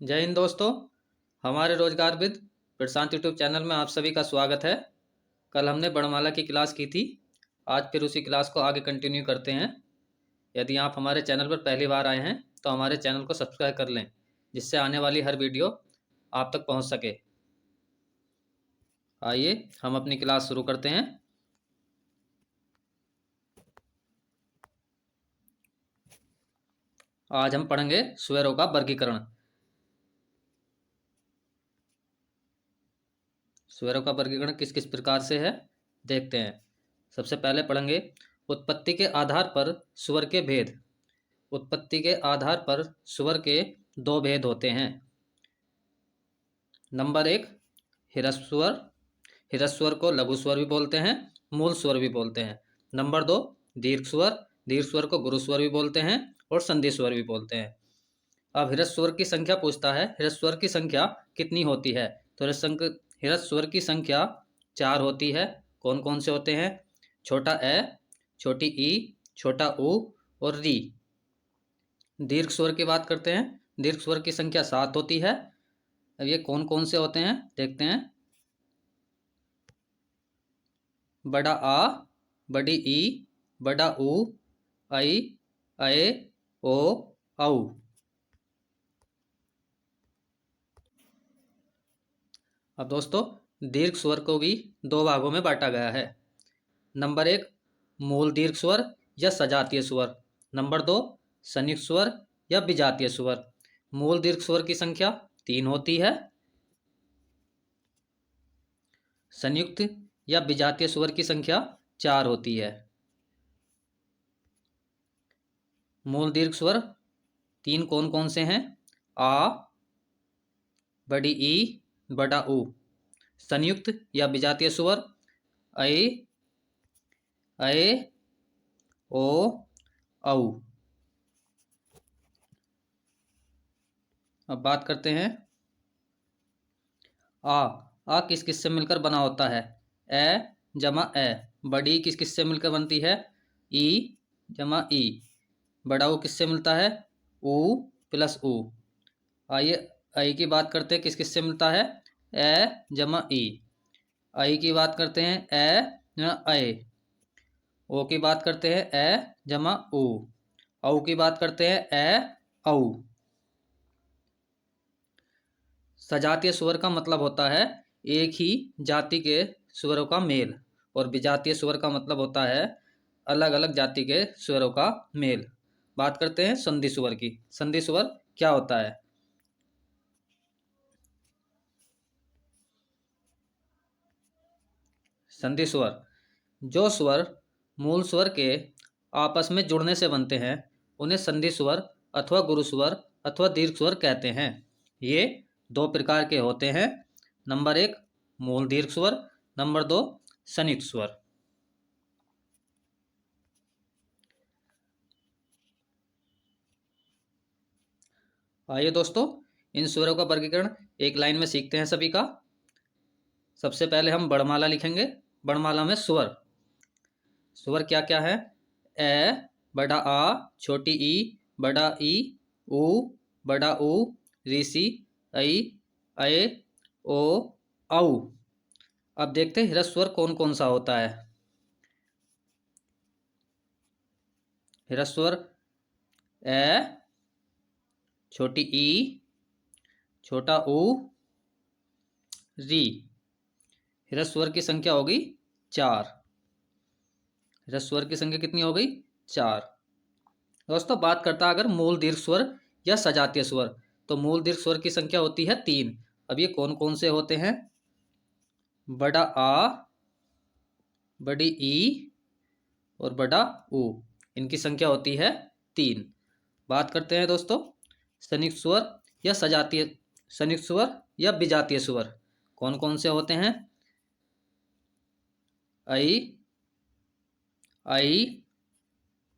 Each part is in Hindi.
जय हिंद दोस्तों। हमारे रोजगार विद प्रशांत यूट्यूब चैनल में आप सभी का स्वागत है। कल हमने वर्णमाला की क्लास की थी, आज फिर उसी क्लास को आगे कंटिन्यू करते हैं। यदि आप हमारे चैनल पर पहली बार आए हैं तो हमारे चैनल को सब्सक्राइब कर लें, जिससे आने वाली हर वीडियो आप तक पहुंच सके। आइए हम अपनी क्लास शुरू करते हैं। आज हम पढ़ेंगे स्वरों का वर्गीकरण। स्वरों का वर्गीकरण किस किस प्रकार से है देखते हैं। सबसे पहले पढ़ेंगे उत्पत्ति के आधार पर स्वर के भेद। उत्पत्ति के आधार पर स्वर के दो भेद होते हैं। नंबर एक, ह्रस्व स्वर को लघु स्वर भी बोलते हैं, मूल स्वर भी बोलते हैं। नंबर दो, दीर्घ स्वर को गुरु स्वर भी बोलते हैं और संधि स्वर भी बोलते हैं। अब ह्रस्व स्वर की संख्या पूछता है, ह्रस्व स्वर की संख्या कितनी होती है? तो ह्रस्व स्वर की संख्या 4 होती है। कौन कौन से होते हैं? छोटा ए, छोटी ई, छोटा ऊ और री। दीर्घ स्वर की बात करते हैं, दीर्घ स्वर की संख्या 7 होती है। अब ये कौन कौन से होते हैं देखते हैं। बड़ा आ, बड़ी ई, बड़ा ऊ, आई, अए, ओ, औ। अब दोस्तों, दीर्घ स्वर को भी दो भागों में बांटा गया है। नंबर एक, मूल दीर्घ स्वर या सजातीय स्वर। नंबर दो, संयुक्त स्वर या विजातीय स्वर। मूल दीर्घ स्वर की संख्या 3 होती है। संयुक्त या विजातीय स्वर की संख्या 4 होती है। मूल दीर्घ स्वर 3 कौन कौन से हैं? आ, बड़ी ई, बड़ा ऊ। संयुक्त या विजातीय स्वर ऐ, अए, ओ, औ। अब बात करते हैं आ किस किस से मिलकर बना होता है? ए जमा ए। बड़ी किस किस से मिलकर बनती है? ई जमा ई। बड़ा ऊ किससे मिलता है? ऊ प्लस ऊ। आइए आई की बात करते हैं, किस किस से मिलता है? ए जमा ई। आई की बात करते हैं, ए जमा अए। ओ की बात करते हैं, ए जमा ऊ। औ की बात करते हैं, ए औ। सजातीय स्वर का मतलब होता है एक ही जाति के स्वरों का मेल, और विजातीय स्वर का मतलब होता है अलग अलग जाति के स्वरों का मेल। बात करते हैं संधि स्वर की। संधि स्वर क्या होता है? संधि स्वर, जो स्वर मूल स्वर के आपस में जुड़ने से बनते हैं उन्हें संधि स्वर अथवा गुरु स्वर अथवा दीर्घ स्वर कहते हैं। ये दो प्रकार के होते हैं। नंबर एक, मूल दीर्घ स्वर। नंबर दो, संयुक्त स्वर। आइए दोस्तों, इन स्वरों का वर्गीकरण एक लाइन में सीखते हैं सभी का। सबसे पहले हम वर्णमाला लिखेंगे। वर्णमाला में स्वर, स्वर क्या क्या है? ए, बड़ा आ, छोटी ई, बड़ा ई, ऊ, बड़ा ऊ, ऋषि, ऐ, अए, ओ, औ। अब देखते हैं ह्रस्व स्वर कौन कौन सा होता है। ह्रस्व स्वर ए, छोटी ई, छोटा ऊ, री। ह्रस्व स्वर की संख्या होगी 4। ह्रस्व स्वर की संख्या कितनी हो गई? 4। दोस्तों बात करता है अगर मूल दीर्घ स्वर या सजातीय स्वर, तो मूल दीर्घ स्वर की संख्या होती है 3। अब ये कौन कौन से होते हैं? बड़ा आ, बड़ी ई और बड़ा ऊ। इनकी संख्या होती है 3। बात करते हैं दोस्तों संयुक्त स्वर या सजातीय, संयुक्त स्वर या विजातीय स्वर कौन कौन से होते हैं? ऐ, आई,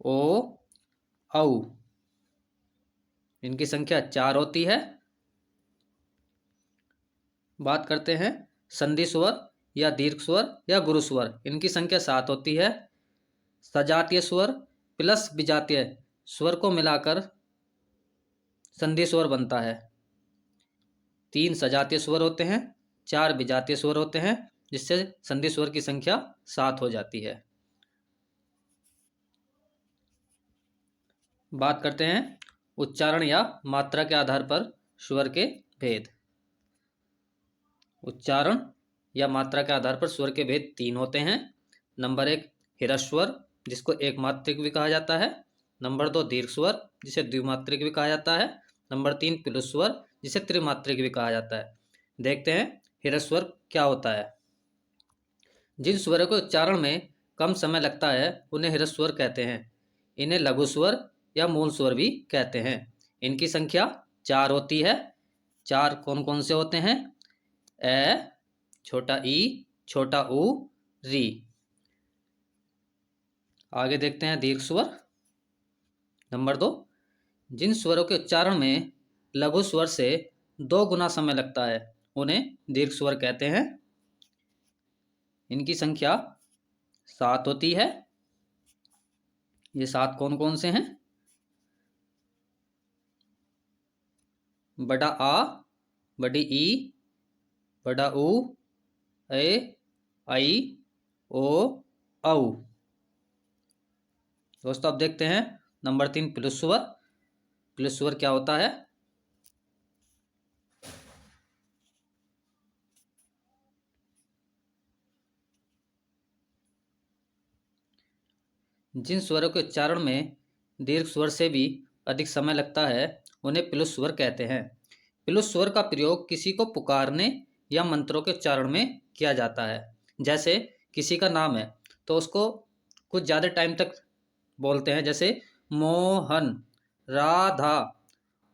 ओ, औ। इनकी संख्या 4 होती है। बात करते हैं संधि स्वर या दीर्घ स्वर या गुरु स्वर, इनकी संख्या 7 होती है। सजातीय स्वर प्लस विजातीय स्वर को मिलाकर संधि स्वर बनता है। 3 सजातीय स्वर होते हैं, 4 विजातीय स्वर होते हैं, जिससे संधि स्वर की संख्या 7 हो जाती है। बात करते हैं उच्चारण या मात्रा के आधार पर स्वर के भेद। उच्चारण या मात्रा के आधार पर स्वर के भेद 3 होते हैं। नंबर 1 ह्रस्वर, जिसको एक मात्रिक भी कहा जाता है। नंबर 2 दीर्घ स्वर, जिसे द्विमात्रिक भी कहा जाता है। नंबर 3 प्लुत स्वर, जिसे त्रिमात्रिक भी कहा जाता है। देखते हैं ह्रस्वर क्या होता है। जिन स्वरों के उच्चारण में कम समय लगता है उन्हें ह्रस्वर कहते हैं। इन्हें लघु स्वर या मूल स्वर भी कहते हैं। इनकी संख्या 4 होती है। 4 कौन कौन से होते हैं? ए, छोटा ई, छोटा ऊ, री। आगे देखते हैं दीर्घ स्वर। नंबर 2 जिन स्वरों के उच्चारण में लघु स्वर से 2 गुना समय लगता है उन्हें दीर्घ स्वर कहते हैं। इनकी संख्या 7 होती है। ये 7 कौन कौन से हैं? बड़ा आ, बड़ी ई, बड़ा ऊ, ए, आई, ओ, औ। दोस्तों अब देखते हैं नंबर 3 प्लुत स्वर। प्लुत स्वर क्या होता है? जिन स्वरों के उच्चारण में दीर्घ स्वर से भी अधिक समय लगता है उन्हें प्लुत स्वर कहते हैं। प्लुत स्वर का प्रयोग किसी को पुकारने या मंत्रों के उच्चारण में किया जाता है। जैसे किसी का नाम है तो उसको कुछ ज़्यादा टाइम तक बोलते हैं, जैसे मोहन, राधा,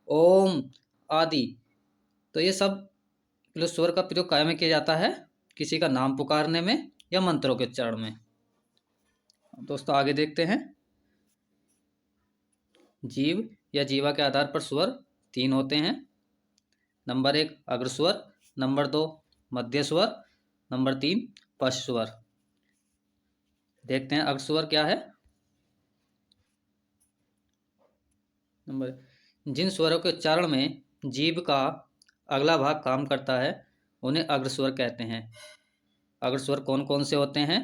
ओम आदि। तो ये सब प्लुत स्वर का प्रयोग काय में किया जाता है? किसी का नाम पुकारने में या मंत्रों के उच्चारण में। दोस्तों आगे देखते हैं। जीव या जीवा के आधार पर स्वर 3 होते हैं। नंबर 1 अग्रस्वर, नंबर 2 मध्य स्वर, नंबर 3 पश्च स्वर। देखते हैं अग्रस्वर क्या है। नंबर जिन स्वरों के उच्चारण में जीभ का अगला भाग काम करता है उन्हें अग्रस्वर कहते हैं। अग्रस्वर कौन कौन से होते हैं?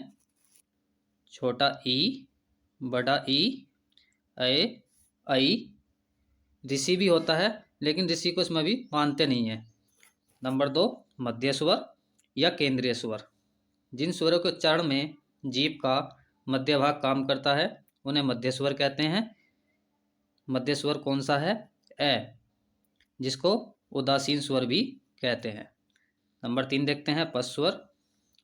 छोटा ई, बड़ा ई, ए, आई। ऋषि भी होता है लेकिन ऋषि को इसमें भी मानते नहीं है। नंबर 2 मध्य स्वर या केंद्रीय स्वर। जिन स्वरों के उच्चारण में जीभ का मध्य भाग काम करता है उन्हें मध्य स्वर कहते हैं। मध्य स्वर कौन सा है? ए, जिसको उदासीन स्वर भी कहते हैं। नंबर 3 देखते हैं पश्च स्वर।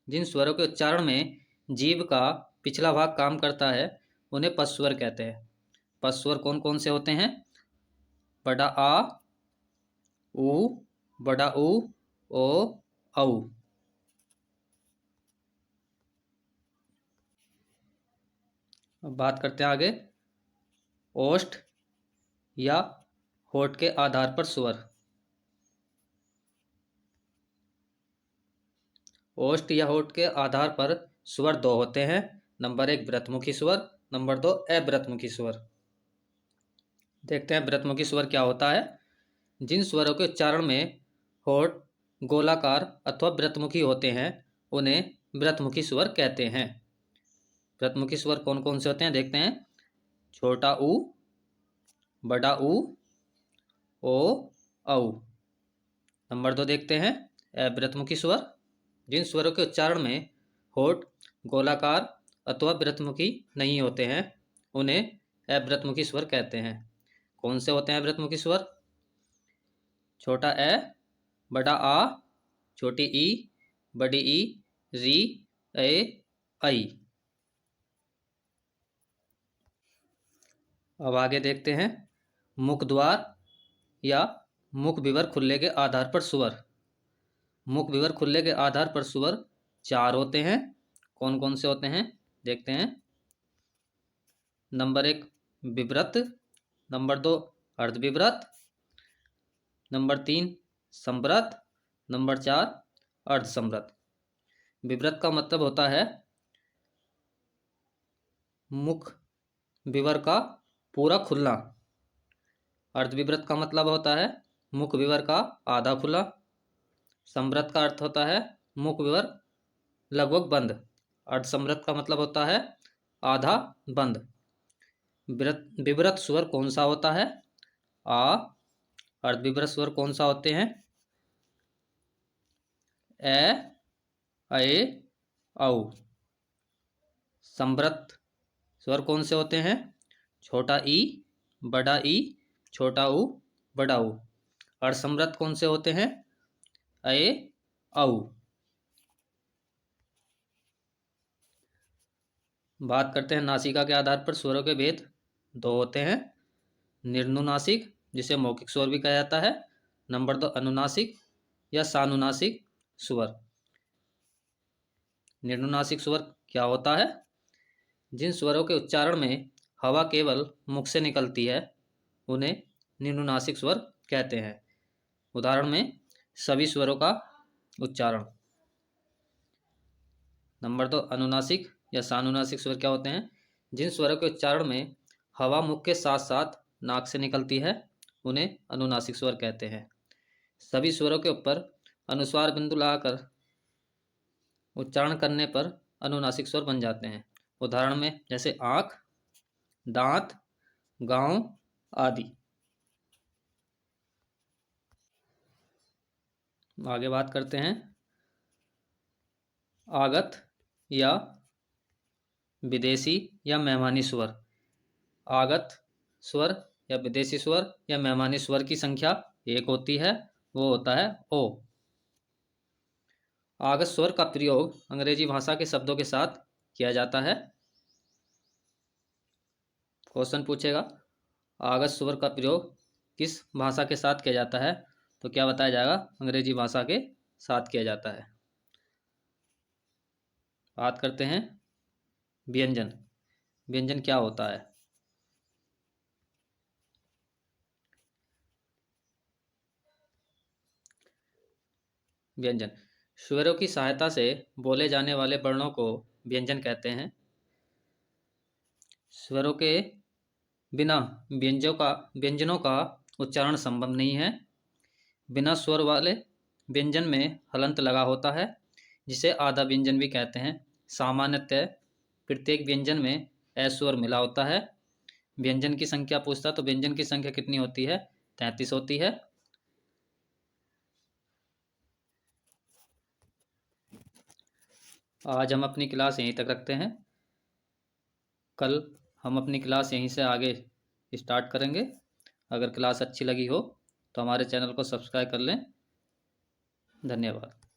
जिन स्वरों के उच्चारण में जीभ का पिछला भाग काम करता है उन्हें पश्च स्वर कहते हैं। पश्च स्वर कौन कौन से होते हैं? बड़ा आ, ऊ, बड़ा ऊ, ओ, औ। अब बात करते हैं आगे ओष्ठ या होठ के आधार पर स्वर। ओष्ठ या होठ के आधार पर स्वर 2 होते हैं। नंबर 1 व्रतमुखी स्वर, नंबर 2 अव्रतमुखी स्वर। देखते हैं व्रतमुखी स्वर क्या होता है। जिन स्वरों के उच्चारण में होठ गोलाकार अथवा व्रतमुखी होते हैं उन्हें व्रतमुखी स्वर कहते हैं। व्रतमुखी स्वर कौन कौन से होते हैं? देखते हैं छोटा ऊ, बड़ा ऊ, ओ, औ। नंबर 2 देखते हैं अव्रतमुखी स्वर। जिन स्वरों के उच्चारण में होठ गोलाकार अथवा व्रतमुखी नहीं होते हैं उन्हें अव्रतमुखी स्वर कहते हैं। कौन से होते हैं अव्रतमुखी स्वर? छोटा ए, बड़ा आ, छोटी ई, बड़ी ई, री, ए, आई। अब आगे देखते हैं मुख द्वार या मुख विवर खुलने के आधार पर स्वर। मुख विवर खुलने के आधार पर स्वर 4 होते हैं। कौन कौन से होते हैं? देखते हैं। नंबर 1 विव्रत, नंबर 2 अर्धविव्रत, नंबर 3 संव्रत, नंबर 4 अर्धसंव्रत। विव्रत का मतलब होता है मुख विवर का पूरा खुलना। अर्धविव्रत का मतलब होता है मुख विवर का आधा खुला। समृद्ध का अर्थ होता है मुख विवर लगभग बंद। अर्धसमृद्ध का मतलब होता है आधा बंद। विवृत स्वर कौन सा होता है? आ। अर्धविवृत स्वर कौन सा होते हैं? ए, ऐ, औ। समृद्ध स्वर कौन से होते हैं? छोटा ई, बड़ा ई, छोटा ऊ, बड़ा ऊ। अर्धसमृद्ध कौन से होते हैं? ऐ, औ। बात करते हैं नासिका के आधार पर स्वरों के भेद दो होते हैं। निर्नुनासिक, जिसे मौखिक स्वर भी कहा जाता है। नंबर 2 अनुनासिक या सानुनासिक स्वर। निर्नुनासिक स्वर क्या होता है? जिन स्वरों के उच्चारण में हवा केवल मुख से निकलती है उन्हें निर्नुनासिक स्वर कहते हैं। उदाहरण में सभी स्वरों का उच्चारण। नंबर 2 अनुनासिक या सानुनासिक स्वर क्या होते हैं? जिन स्वरों के उच्चारण में हवा मुख के साथ साथ नाक से निकलती है उन्हें अनुनासिक स्वर कहते हैं। सभी स्वरों के ऊपर अनुस्वार बिंदु लगाकर उच्चारण करने पर अनुनासिक स्वर बन जाते हैं। उदाहरण में जैसे आँख, दांत, गांव आदि। आगे बात करते हैं आगत या विदेशी या मेहमानी स्वर। आगत स्वर या विदेशी स्वर या मेहमानी स्वर की संख्या एक होती है, वो होता है ओ। आगत स्वर का प्रयोग अंग्रेजी भाषा के शब्दों के साथ किया जाता है। क्वेश्चन पूछेगा आगत स्वर का प्रयोग किस भाषा के साथ किया जाता है, तो क्या बताया जाएगा? अंग्रेजी भाषा के साथ किया जाता है। बात करते हैं व्यंजन। व्यंजन क्या होता है? व्यंजन स्वरों की सहायता से बोले जाने वाले वर्णों को व्यंजन कहते हैं। स्वरों के बिना व्यंजनों का उच्चारण संभव नहीं है। बिना स्वर वाले व्यंजन में हलंत लगा होता है, जिसे आधा व्यंजन भी कहते हैं। सामान्यतः प्रत्येक व्यंजन में अस्वर मिला होता है। व्यंजन की संख्या पूछता तो व्यंजन की संख्या कितनी होती है? 33 होती है। आज हम अपनी क्लास यहीं तक रखते हैं। कल हम अपनी क्लास यहीं से आगे स्टार्ट करेंगे। अगर क्लास अच्छी लगी हो तो हमारे चैनल को सब्सक्राइब कर लें। धन्यवाद।